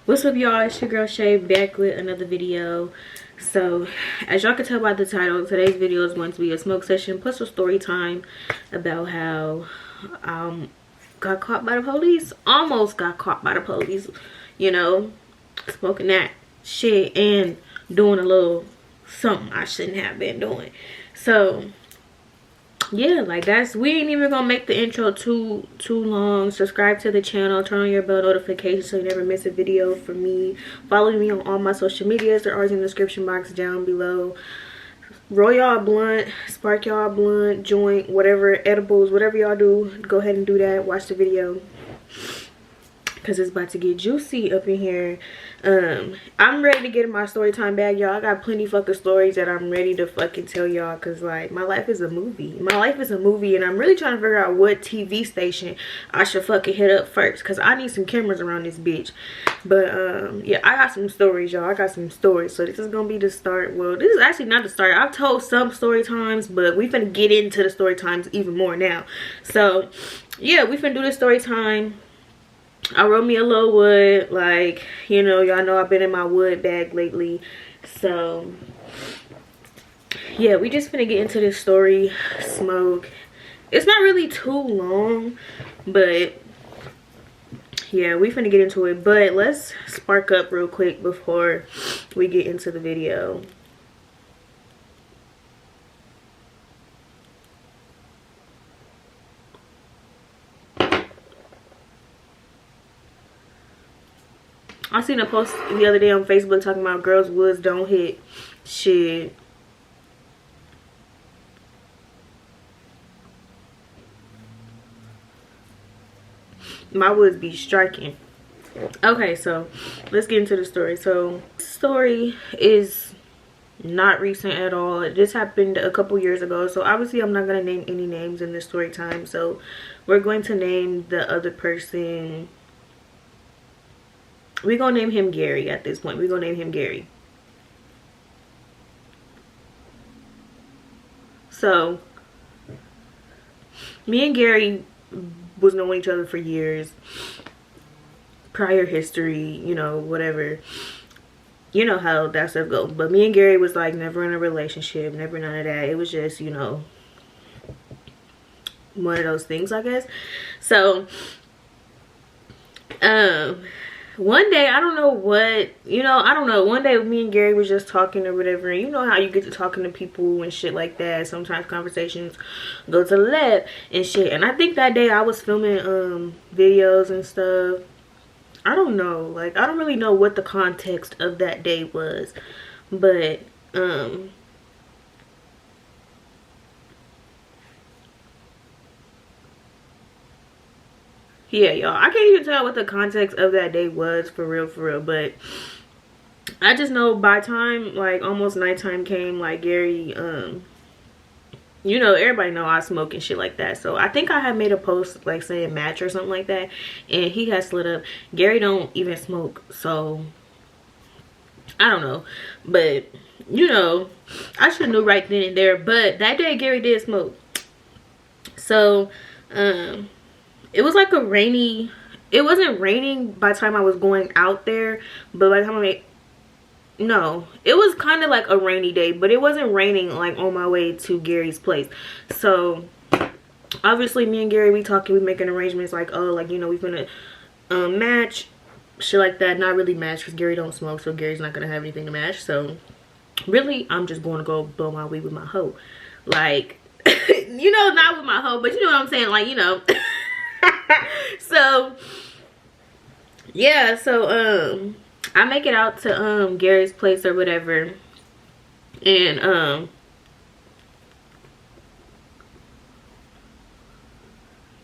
What's up, y'all? It's your girl Shay back with another video. So as y'all can tell by the title, today's video is going to be a smoke session plus a story time about how got caught by the police, almost got caught by the police, you know, smoking that shit and doing a little something I shouldn't have been doing. So yeah, like we ain't even gonna make the intro too long. Subscribe to the channel, turn on your bell notifications so you never miss a video from me. Follow me on all my social medias, they're always in the description box down below. Roll y'all a blunt, spark y'all a blunt, joint, whatever, edibles, whatever y'all do, go ahead and do that. Watch the video because it's about to get juicy up in here. I'm ready to get in my story time bag, y'all. I got plenty fucking stories that I'm ready to fucking tell y'all, because like my life is a movie. My life is a movie, and I'm really trying to figure out what TV station I should fucking hit up first, because I need some cameras around this bitch. But yeah, I got some stories, y'all. I got some stories. So this is gonna be the start. Well, this is actually not the start. I've told some story times, but we finna get into the story times even more now. So yeah, we finna do the story time. I wrote me a little wood, like, you know, y'all know I've been in my wood bag lately. So yeah, we just finna get into this story. Smoke. It's not really too long, but yeah, we finna get into it. But let's spark up real quick before we get into the video. I seen a post the other day on Facebook talking about girls' woods don't hit. Shit. My woods be striking. Okay, so let's get into the story. So this story is not recent at all. It just happened a couple years ago. So obviously I'm not going to name any names in this story time. So we're going to name the other person. We're gonna name him Gary at this point. We're gonna name him Gary. So me and Gary was knowing each other for years. Prior history, you know, whatever. You know how that stuff goes. But me and Gary was like never in a relationship, never none of that. It was just, you know, one of those things, I guess. So one day, I don't know what, you know, I don't know. One day me and Gary was just talking or whatever. And you know how you get to talking to people and shit like that. Sometimes conversations go to the left and shit. And I think that day I was filming videos and stuff. I don't know. Like, I don't really know what the context of that day was. But, yeah, y'all, I can't even tell what the context of that day was for real, but I just know by time like almost nighttime came, like Gary, you know, everybody know I smoke and shit like that. So I think I had made a post like saying match or something like that, and he had slid up. Gary don't even smoke, so I don't know, but you know, I should have knew right then and there. But that day Gary did smoke. So it was like a rainy, it wasn't raining by the time I was going out there, but by the time no, it was kind of like a rainy day, but it wasn't raining like on my way to Gary's place. So obviously me and Gary, we talking, we making arrangements like, oh, like, you know, we gonna match, shit like that. Not really match because Gary don't smoke, so Gary's not gonna have anything to match. So really I'm just going to go blow my weed with my hoe, like you know, not with my hoe, but you know what I'm saying, like, you know. So yeah, so I make it out to Gary's place or whatever, and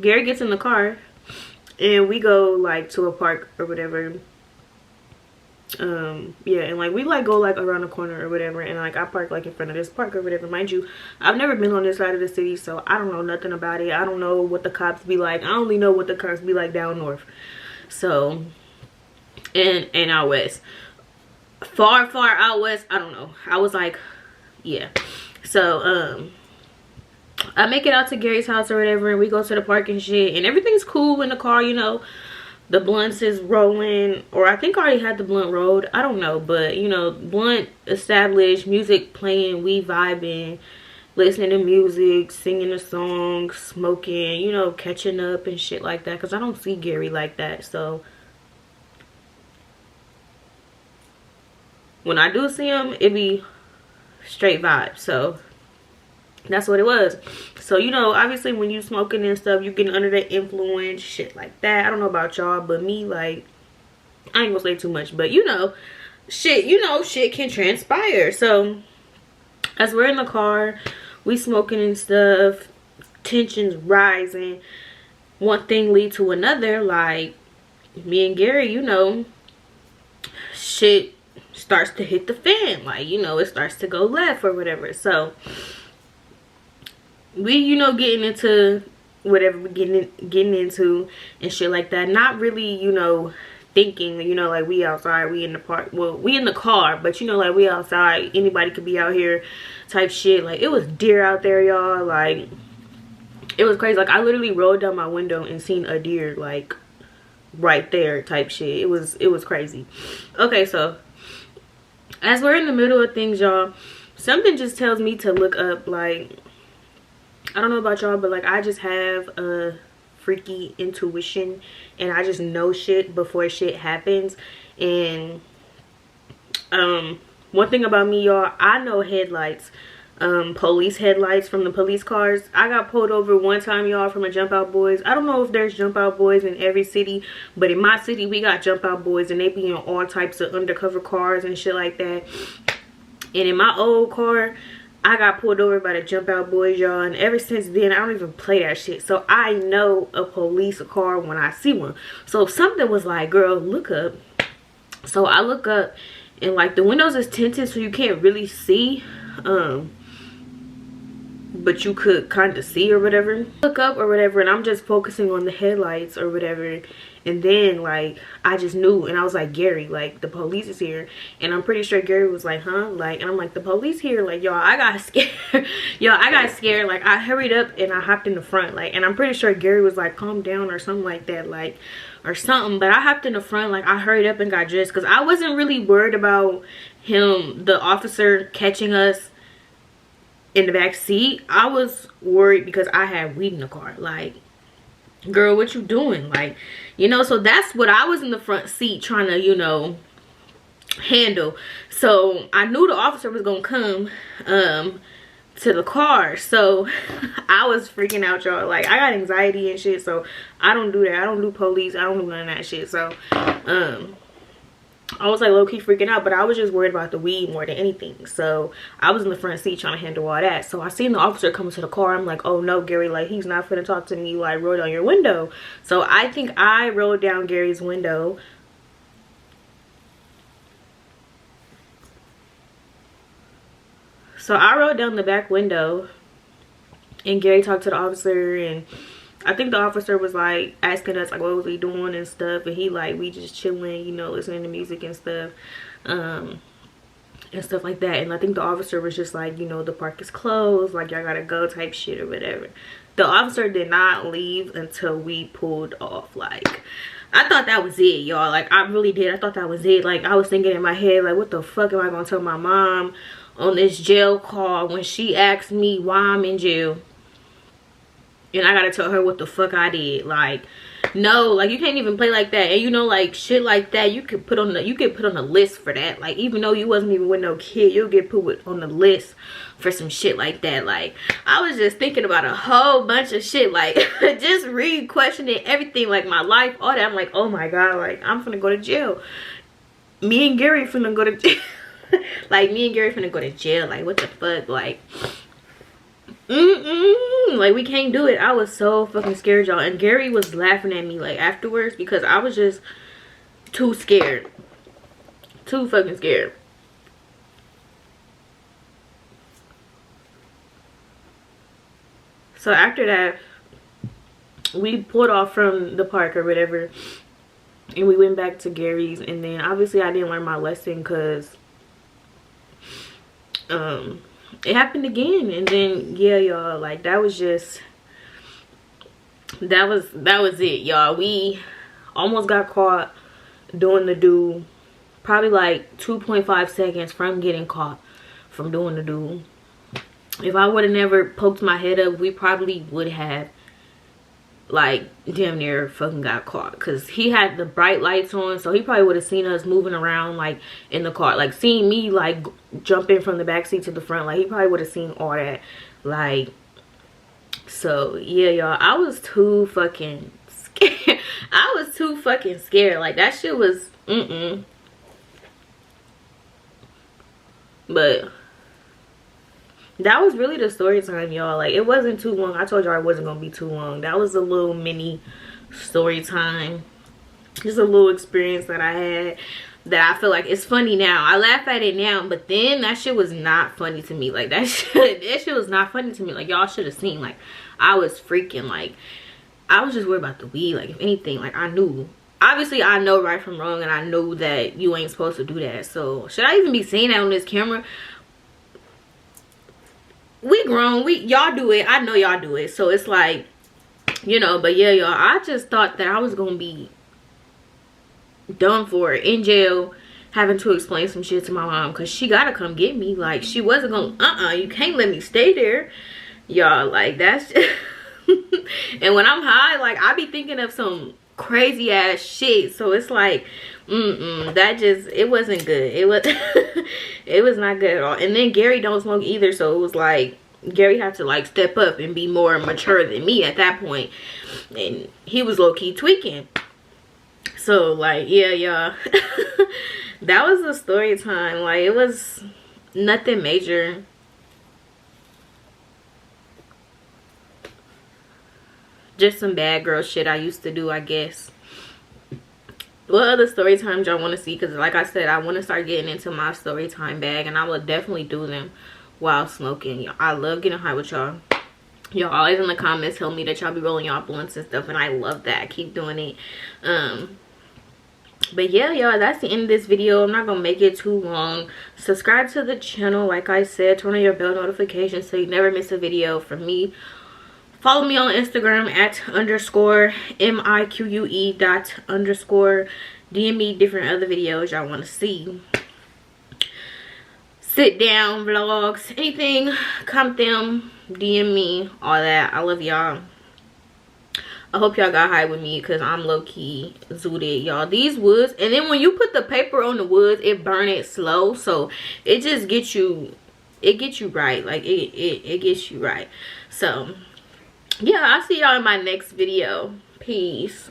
Gary gets in the car and we go like to a park or whatever. Yeah, and like we like go like around the corner or whatever, and like I park like in front of this park or whatever. Mind you, I've never been on this side of the city, so I don't know nothing about it. I don't know what the cops be like. I only know what the cops be like down north. So and out west, far out west, I don't know. I was like, yeah. So I make it out to Gary's house or whatever, and we go to the park and shit, and everything's cool in the car, you know. the blunts is rolling, or I think I already had the blunt rolled, I don't know, but you know, blunt established, music playing, we vibing, listening to music, singing a song, smoking, you know, catching up and shit like that, because I don't see Gary like that. So when I do see him, it be straight vibes. So that's what it was. So, you know, obviously when you smoking and stuff, you getting under the influence, shit like that. I don't know about y'all, but me, like, I ain't gonna say too much, but you know, shit can transpire. So as we're in the car, we smoking and stuff, tensions rising, one thing lead to another. Like, me and Gary, you know, shit starts to hit the fan. Like, you know, it starts to go left or whatever. So we, you know, getting into whatever we're getting into and shit like that. Not really, you know, thinking, you know, like, we outside, we in the park, well, we in the car, but you know, like, we outside, anybody could be out here type shit. Like, it was deer out there, y'all. Like, it was crazy. Like, I literally rolled down my window and seen a deer, like, right there type shit. It was crazy. Okay, so as we're in the middle of things, y'all, something just tells me to look up. Like, I don't know about y'all, but like, I just have a freaky intuition, and I just know shit before shit happens. And one thing about me, y'all, I know headlights, police headlights from the police cars. I got pulled over one time, y'all, from a Jump Out Boys. I don't know if there's Jump Out Boys in every city, but in my city we got Jump Out Boys, and they be in all types of undercover cars and shit like that. And in my old car, I got pulled over by the Jump Out Boys, y'all, and ever since then I don't even play that shit. So I know a police car when I see one. So something was like, girl, look up. So I look up, and like, the windows is tinted, so you can't really see, but you could kind of see or whatever. Look up or whatever, and I'm just focusing on the headlights or whatever. And then, like, I just knew, and I was like, Gary, like, the police is here. And I'm pretty sure Gary was like, huh? Like, and I'm like, the police here? Like, y'all, I got scared. Y'all, I got scared. Like, I hurried up and I hopped in the front. Like, and I'm pretty sure Gary was like, calm down or something like that. Like, or something. But I hopped in the front. Like, I hurried up and got dressed, because I wasn't really worried about him, the officer, catching us in the back seat. I was worried because I had weed in the car. Like, girl, what you doing? Like, you know, so that's what I was in the front seat trying to, you know, handle. So I knew the officer was gonna come to the car. So I was freaking out, y'all. Like, I got anxiety and shit, so I don't do that. I don't do police, I don't do none of that shit. So I was like low-key freaking out, but I was just worried about the weed more than anything. So I was in the front seat trying to handle all that. So I seen the officer coming to the car. I'm like, oh no, Gary, like, he's not finna talk to me. Like, roll down your window. So I think I rolled down Gary's window. So I rolled down the back window, and Gary talked to the officer, and I think the officer was like asking us like what was we doing and stuff, and he like, we just chilling, you know, listening to music and stuff, and stuff like that. And I think the officer was just like, you know, the park is closed, like, y'all gotta go type shit or whatever. The officer did not leave until we pulled off. Like, I thought that was it, y'all. Like, I really did. I thought that was it. Like, I was thinking in my head, like, what the fuck am I gonna tell my mom on this jail call when she asks me why I'm in jail? And I gotta tell her what the fuck I did. Like, no, like, you can't even play like that. And you know, like, shit like that, you could put on the list for that. Like, even though you wasn't even with no kid, you'll get put on the list for some shit like that. Like, I was just thinking about a whole bunch of shit, like, just questioning everything, like, my life, all that. I'm like, oh my god, like, I'm finna go to jail. Me and Gary finna go to jail. Like, me and Gary finna go to jail. Like, what the fuck? Like, like, we can't do it. I was so fucking scared, y'all. And Gary was laughing at me, like, afterwards, because I was just too scared. Too fucking scared. So after that, we pulled off from the park or whatever, and we went back to Gary's. And then obviously I didn't learn my lesson, because it happened again. And then, yeah, y'all, like, that was it, y'all. We almost got caught doing the do. Probably like 2.5 seconds from getting caught from doing the do. If I would have never poked my head up, we probably would have like damn near fucking got caught, because he had the bright lights on, so he probably would have seen us moving around like in the car, like seeing me like jumping from the back seat to the front. Like he probably would have seen all that. Like, so yeah, y'all, I was too fucking scared. I was too fucking scared. Like that shit was but that was really the story time, y'all. Like it wasn't too long. I told y'all it wasn't gonna be too long. That was a little mini story time, just a little experience that I had that I feel like it's funny now. I laugh at it now, but then that shit was not funny to me. Like that shit was not funny to me. Like y'all should have seen, like I was freaking, like I was just worried about the weed. Like if anything, like I knew, obviously I know right from wrong, and I know that you ain't supposed to do that. So should I even be saying that on this camera? We grown, y'all do it, I know y'all do it, so it's like, you know. But yeah, y'all, I just thought that I was gonna be done for, in jail, having to explain some shit to my mom, because she gotta come get me. Like she wasn't gonna, you can't let me stay there, y'all. Like that's and when I'm high, like I be thinking of some crazy ass shit, so it's like that just, it wasn't good. It was it was not good at all. And then Gary don't smoke either, so it was like Gary had to like step up and be more mature than me at that point, and he was low-key tweaking. So like yeah, y'all, that was the story time. Like it was nothing major. Just some bad girl shit I used to do, I guess. What other story times y'all want to see? Because like I said, I want to start getting into my story time bag, and I will definitely do them while smoking. I love getting high with y'all. Y'all always in the comments tell me that y'all be rolling y'all blunts and stuff, and I love that. Keep doing it. But yeah, y'all, that's the end of this video. I'm not gonna make it too long. Subscribe to the channel, like I said. Turn on your bell notifications so you never miss a video from me. Follow me on Instagram at _mique._. DM me different other videos y'all want to see. Sit down vlogs, anything, comment them, DM me, all that. I love y'all. I hope y'all got high with me, because I'm low-key zooted, y'all. These woods, and then when you put the paper on the woods, it burn it slow, so it just gets you, it gets you right. Like it gets you right. So yeah, I'll see y'all in my next video. Peace.